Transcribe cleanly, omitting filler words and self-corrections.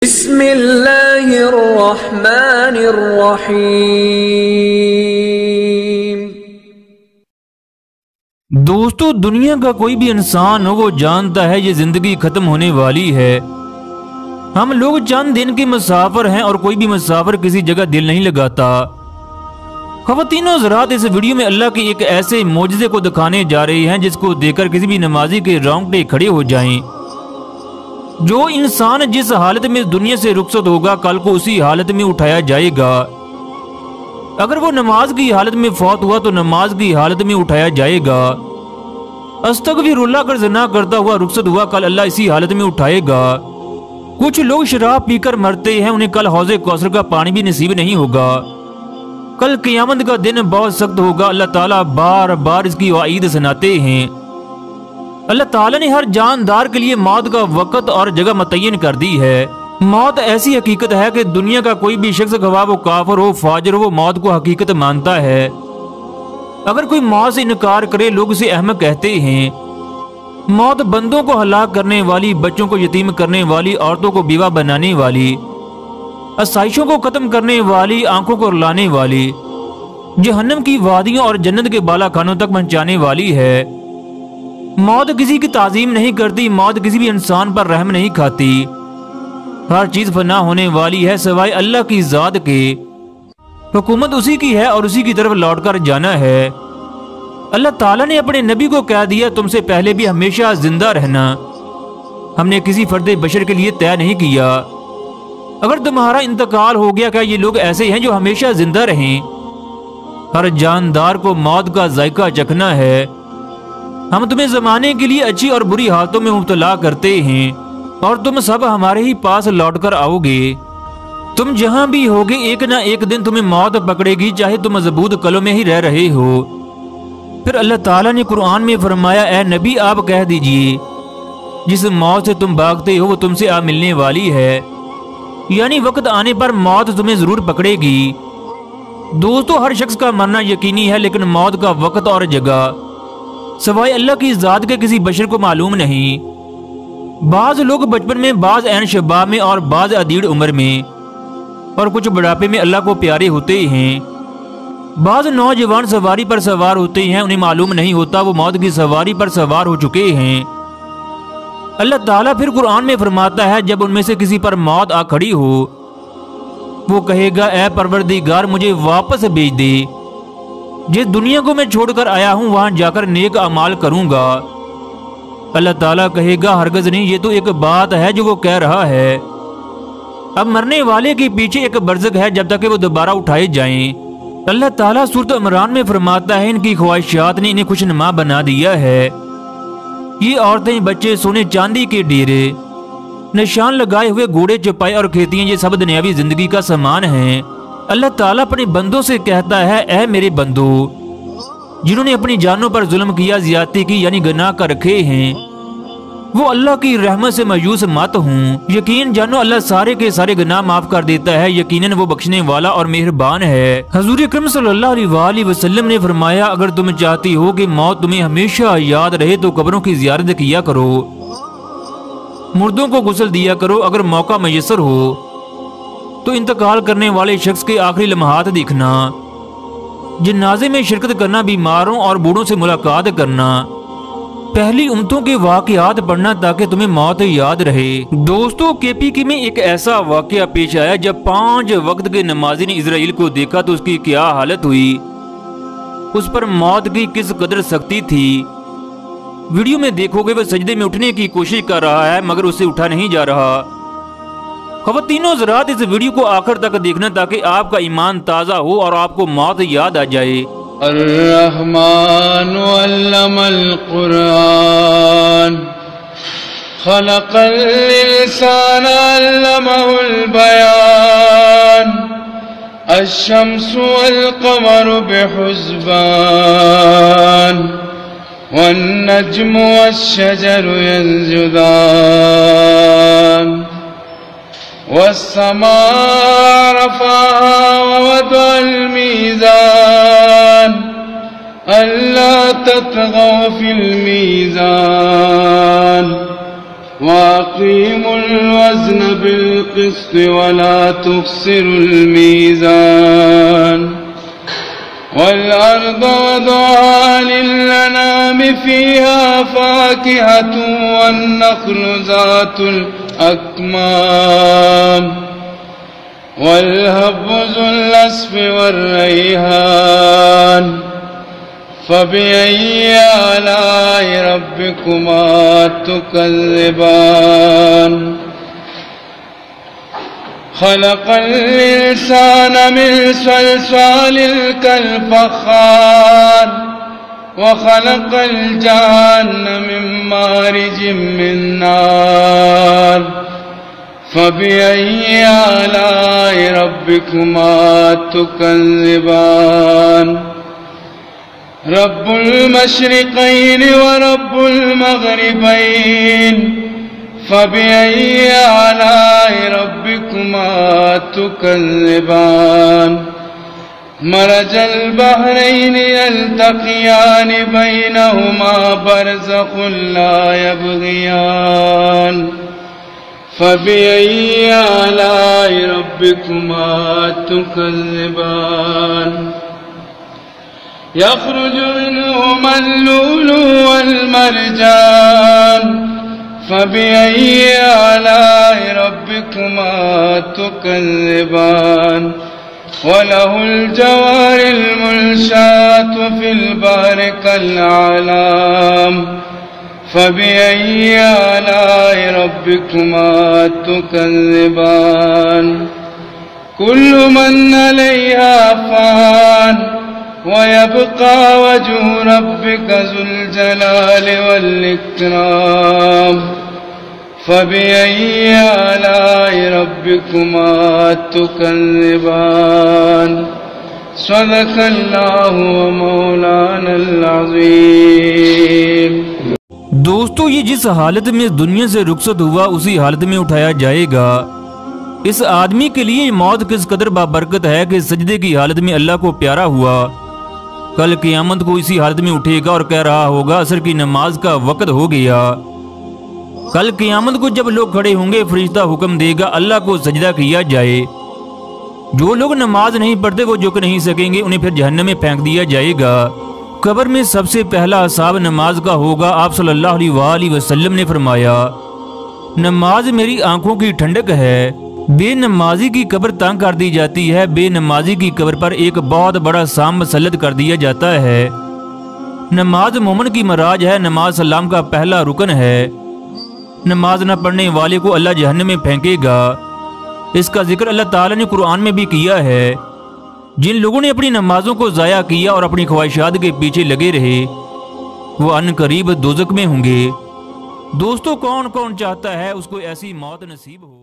بسم اللہ الرحمن الرحیم۔ دوستو، دنیا کا کوئی بھی انسان ہو وہ جانتا ہے یہ زندگی ختم ہونے والی ہے۔ ہم لوگ چند دن کے مسافر ہیں اور کوئی بھی مسافر کسی جگہ دل نہیں لگاتا۔ خواتین و حضرات، اس ویڈیو میں اللہ کے ایک ایسے معجزے کو دکھانے جا رہے ہیں جس کو دیکھ کر کسی بھی نمازی کے رونگٹے کھڑے ہو جائیں۔ جو انسان جس حالت میں دنیا سے رخصت ہوگا کل کو اسی حالت میں اٹھایا جائے گا۔ اگر وہ نماز کی حالت میں فوت ہوا تو نماز کی حالت میں اٹھایا جائے گا۔ استغفر اللہ کر زنا کرتا ہوا رخصت ہوا کل اللہ اسی حالت میں اٹھائے گا۔ کچھ لوگ شراب پی کر مرتے ہیں، انہیں کل حوض کوثر کا پانی بھی نصیب نہیں ہوگا۔ کل قیامت کا دن بہت سخت ہوگا۔ اللہ تعالیٰ بار بار اس کی وعید سناتے ہیں۔ اللہ تعالیٰ نے ہر جاندار کے لیے موت کا وقت اور جگہ متعین کر دی ہے۔ موت ایسی حقیقت ہے کہ دنیا کا کوئی بھی شخص خواہ وہ کافر ہو فاجر ہو وہ موت کو حقیقت مانتا ہے۔ اگر کوئی موت سے انکار کرے لوگ اسے احمق کہتے ہیں۔ موت بندوں کو ہلاک کرنے والی، بچوں کو یتیم کرنے والی، عورتوں کو بیوہ بنانے والی، آسائشوں کو ختم کرنے والی، آنکھوں کو رلانے والی، جہنم کی وادیوں اور جنت کے بالا خانوں تک پہنچانے والی ہے۔ موت کسی کی تعظیم نہیں کرتی، موت کسی بھی انسان پر رحم نہیں کھاتی۔ ہر چیز فنا ہونے والی ہے سوائے اللہ کی ذات کے۔ حکومت اسی کی ہے اور اسی کی طرف لوٹ کر جانا ہے۔ اللہ تعالیٰ نے اپنے نبی کو کہہ دیا تم سے پہلے بھی ہمیشہ زندہ رہنا۔ ہم نے کسی فرد بشر کے لیے طے نہیں کیا۔ اگر تمہارا انتقال ہو گیا کیا یہ لوگ ایسے ہیں جو ہمیشہ زندہ رہیں؟ ہر جاندار کو موت کا ذائقہ چکھنا ہے۔ ہم تمہیں زمانے کے لیے اچھی اور بری حالتوں میں مبتلا کرتے ہیں اور تم سب ہمارے ہی پاس لوٹ کر آؤ گے۔ تم جہاں بھی ہوگے ایک نہ ایک دن تمہیں موت پکڑے گی، چاہے تم مضبوط قلعوں میں ہی رہ رہے ہو۔ پھر اللہ تعالیٰ نے قرآن میں فرمایا اے نبی آپ کہہ دیجئے جس موت سے تم بھاگتے ہو وہ تم سے آ ملنے والی ہے، یعنی وقت آنے پر موت تمہیں ضرور پکڑے گی۔ دوستو، ہر شخص کا مرنا یقینی ہے لیکن موت کا وقت اور جگہ سوائے اللہ کی ذات کے کسی بشر کو معلوم نہیں۔ بعض لوگ بچپن میں، بعض عین شباب میں اور بعض ادیڑ عمر میں اور کچھ بڑھاپے میں اللہ کو پیارے ہوتے ہیں۔ بعض نوجوان سواری پر سوار ہوتے ہیں، انہیں معلوم نہیں ہوتا وہ موت کی سواری پر سوار ہو چکے ہیں۔ اللہ تعالیٰ پھر قرآن میں فرماتا ہے جب ان میں سے کسی پر موت آ کھڑی ہو وہ کہے گا اے پروردگار مجھے واپس بھیج دے، جس دنیا کو میں چھوڑ کر آیا ہوں وہاں جا کر نیک اعمال کروں گا۔ اللہ تعالیٰ کہے گا ہرگز نہیں، یہ تو ایک بات ہے جو وہ کہہ رہا ہے۔ اب مرنے والے کے پیچھے ایک برزخ ہے جب تک کہ وہ دوبارہ اٹھائے جائیں۔ اللہ تعالیٰ سورۃ عمران میں فرماتا ہے ان کی خواہشات نے انہیں خوشنما بنا دیا ہے۔ یہ عورتیں، بچے، سونے چاندی کے ڈیرے، نشان لگائے ہوئے گھوڑے، چوپائے اور کھیتیاں یہ سب دنیاوی زندگی کا سامان ہیں۔ اللہ تعالیٰ اپنے بندوں سے کہتا ہے اے میرے بندو جنہوں نے اپنی جانوں پر ظلم کیا، زیادتی کی یعنی گناہ کر رکھے ہیں، وہ اللہ کی رحمت سے مایوس مت ہوں۔ یقین جانو اللہ سارے کے سارے گناہ معاف کر دیتا ہے، یقیناً وہ بخشنے والا اور مہربان ہے۔ حضور اکرم صلی اللہ علیہ وسلم نے فرمایا اگر تم چاہتی ہو کہ موت تمہیں ہمیشہ یاد رہے تو قبروں کی زیارت کیا کرو، مردوں کو غسل دیا کرو، اگر موقع میسر ہو تو انتقال کرنے والے شخص کے آخری لمحات دیکھنا، جنازے میں شرکت کرنا، بیماروں اور بوڑھوں سے ملاقات کرنا، پہلی امتوں کے واقعات پڑھنا تاکہ تمہیں موت یاد رہے۔ دوستو، KPK میں ایک ایسا واقعہ پیش آیا جب 5 وقت کے نمازی نے اسرائیل کو دیکھا تو اس کی کیا حالت ہوئی، اس پر موت کی کس قدر سختی تھی۔ ویڈیو میں دیکھو گے وہ سجدے میں اٹھنے کی کوشش کر رہا ہے مگر اسے اٹھا نہیں جا رہا۔ خواتین و حضرات، اس ویڈیو کو آخر تک دیکھنا تاکہ آپ کا ایمان تازہ ہو اور آپ کو موت یاد آ جائے۔ الرحمن علم القرآن خلق الانسان علمه البيان الشمس والقمر بحسبان والنجم والشجر يسجدان والسماء رفعها ووضع الميزان ألا تطغوا في الميزان وأقيموا الوزن بالقسط بالقسط ولا تخسروا الميزان والأرض وضعها للأنعام فيها فاكهة والنخل ذات الأكمام والهب ذو العصف والريحان فبأي آلاء ربكما تكذبان خلق الإنسان من صلصال كالفخار وخلق الجان من مارج من نار فبأي آلاء ربكما تكذبان رب المشرقين ورب المغربين فبأي آلاء ربكما تكذبان مرج البحرين يلتقيان بينهما برزخ لا يبغيان فبأي آلاء ربكما تكذبان يخرج منهما اللؤلؤ والمرجان فبأي آلاء ربكما تكذبان وله الجوار المنشآت في البحر كالأعلام فبأي آلاء ربكما تكذبان كل من عليها فان ويبقى وجه ربك ذو الجلال والإكرام فبأي آلاء ربكما تكذبان صدق اللہ مولانا العظیم۔ دوستو، یہ جس حالت میں دنیا سے رخصت ہوا اسی حالت میں اٹھایا جائے گا۔ اس آدمی کے لیے موت کس قدر بابرکت ہے کہ سجدے کی حالت میں اللہ کو پیارا ہوا، کل قیامت کو اسی حالت میں اٹھے گا اور کہہ رہا ہوگا عصر کی نماز کا وقت ہو گیا۔ کل قیامت کو جب لوگ کھڑے ہوں گے فرشتہ حکم دے گا اللہ کو سجدہ کیا جائے۔ جو لوگ نماز نہیں پڑھتے وہ جھک نہیں سکیں گے، انہیں پھر جہنم میں پھینک دیا جائے گا۔ قبر میں سب سے پہلا حساب نماز کا ہوگا۔ آپ صلی اللہ علیہ وآلہ وسلم نے فرمایا، نماز میری آنکھوں کی ٹھنڈک ہے۔ بے نمازی کی قبر تنگ کر دی جاتی ہے، بے نمازی کی قبر پر ایک بہت بڑا سام مسلط کر دیا جاتا ہے۔ نماز مومن کی معراج ہے، نماز اسلام کا پہلا رکن ہے۔ نماز نہ پڑھنے والے کو اللہ جہنم میں پھینکے گا۔ اس کا ذکر اللہ تعالیٰ نے قرآن میں بھی کیا ہے۔ جن لوگوں نے اپنی نمازوں کو ضائع کیا اور اپنی خواہشات کے پیچھے لگے رہے وہ ان قریب دوزخ میں ہوں گے۔ دوستو، کون کون چاہتا ہے اس کو ایسی موت نصیب ہو؟